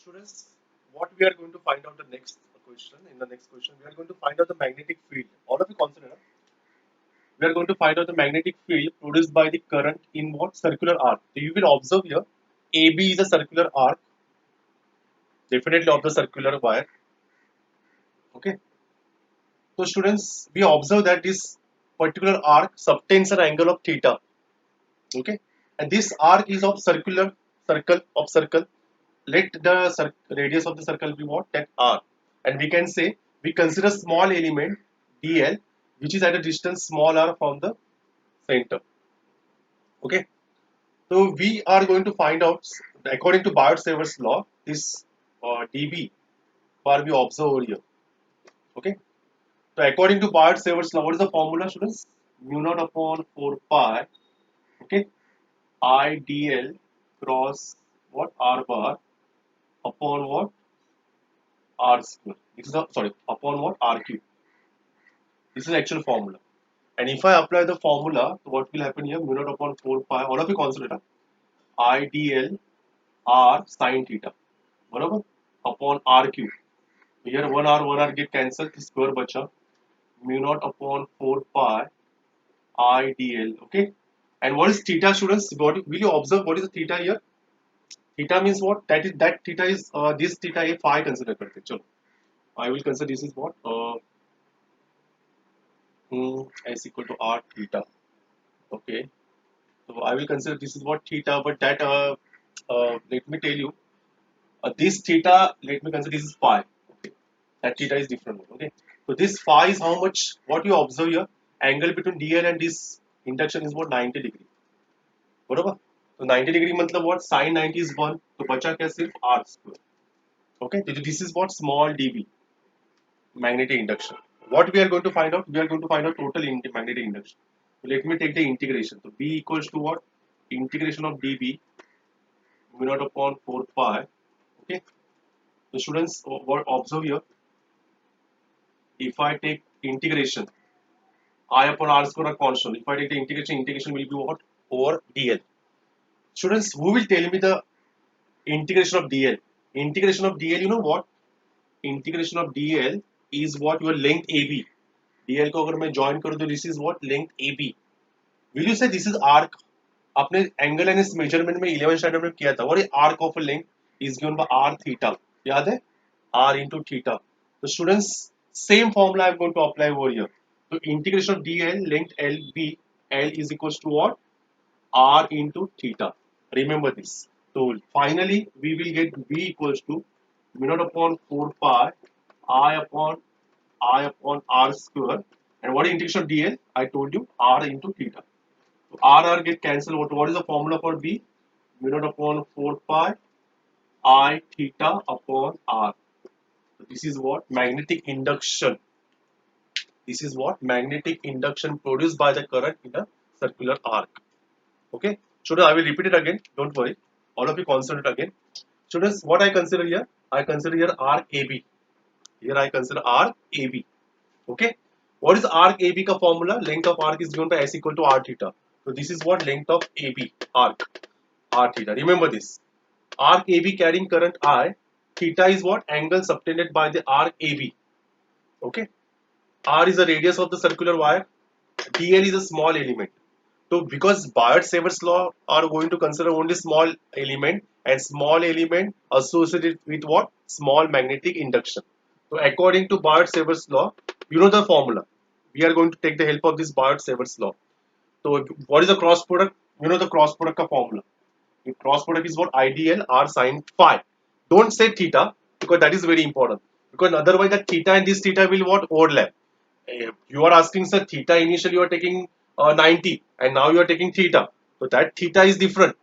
Students, what we are going to find out the next question, in the next question, we are going to find out the magnetic field. All of you consider, we are going to find out the magnetic field produced by the current in what circular arc. So you will observe here, AB is a circular arc, definitely of the circular wire. Okay. So students, we observe that this particular arc subtends an angle of theta. Okay. And this arc is of circle. Let the radius of the circle be what? That r. And we can say we consider small element dl which is at a distance small r from the center. Okay. So we are going to find out according to Biot-Savart's law this dB bar we observe over here. Okay. So according to Biot-Savart's law, what is the formula, students? Mu naught upon 4 pi. Okay. I dl cross what r bar upon what r square. This is a sorry upon what r cube. This is the actual formula. And if I apply the formula, so what will happen here? Mu naught upon 4 pi. All of you consider it. IDL r sine theta. बराबर? Upon r cube. Here 1 r get cancelled. Square बचा. Mu naught upon 4 pi IDL. Okay. And what is theta, students? What will you observe? What is the theta here? Theta means what? That theta is this theta a phi consider करते. चलो. I will consider this is what? S equal to r theta. Okay. So I will consider this is what theta, but that let me tell you, this theta, let me consider this is phi. Okay, that theta is different. Okay, so this phi is how much? What you observe here, angle between dl and this induction is what 90 degree. बरोबर? So 90 degree मतलब what? Sin 90 is 1. तो बचा क्या सिर्फ r square. Okay, so this is what small dB magnetic induction. What we are going to find out? We are going to find out total magnetic induction. So let me take the integration. So B equals to what? Integration of dB mu naught upon 4 pi. Okay. The students what observe here. If I take integration, I upon r square are constant. If I take the integration will be what? Over dl. Students, who will tell me the integration of dl? Integration of dl, you know what? Integration of dl is what your length AB. dl को अगर मैं join करूँ तो this is what length AB. Will you say this is arc? आपने angle and इस measurement में 11 standard में किया था और ये arc of length is given by r theta याद है r into theta. So students, same formula I'm going to apply over here. So integration of dl length lb, l is equals to what? R into theta. Remember this. So finally we will get b equals to mu naught upon 4 pi I upon r square. And what is integration of dl? I told you r into theta. So r get cancelled. What is the formula for b? Mu naught upon 4 pi I theta upon r. So this is what magnetic induction. This is what magnetic induction produced by the current in a circular arc. Okay. Students, I will repeat it again. Don't worry. All of you concentrate again. Students, what I consider here? I consider here arc AB. Here I consider arc AB. Okay. What is arc AB ka formula? Length of arc is given by S equal to r theta. So this is what length of AB arc r theta. Remember this. Arc AB carrying current I. Theta is what? Angle subtended by the arc AB. Okay. R is the radius of the circular wire. DL is a small element. So because Biot-Savart's law are going to consider only small element and small element associated with what? Small magnetic induction. So according to Biot-Savart's law, you know the formula. We are going to take the help of this Biot-Savart's law. So what is the cross product? You know the cross product ka formula. The cross product is what? IDL R sine phi. Don't say theta because that is very important. Because otherwise that theta and this theta will what? Overlap. You are asking sir theta initially you are taking 90 and now you are taking theta, so that theta is different.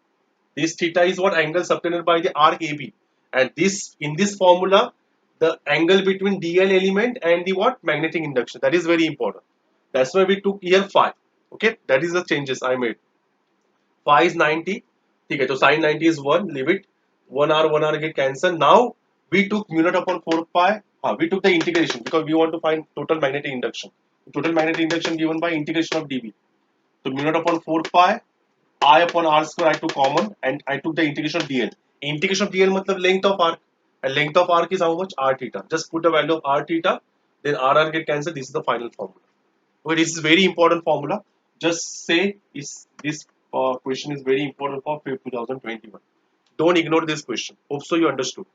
This theta is what angle subtended by the arc AB, and this in this formula the angle between dl element and the what magnetic induction, that is very important. That's why we took here phi. Okay, that is the changes I made. Phi is 90. Okay, so sin 90 is 1, leave it. 1 r get cancelled. Now we took mu naught upon 4 pi. We took the integration because we want to find total magnetic induction. Total magnetic induction given by integration of dB. So mu naught upon 4 pi I upon r square I took common and I took the integration of dl. Integration of dl मतलब length of arc. and length of arc is how much? R theta. Just put the value of R theta, then RR get cancelled. This is the final formula. Okay, this is very important formula. Just say is this question is very important for 2021. Don't ignore this question. Hope so you understood.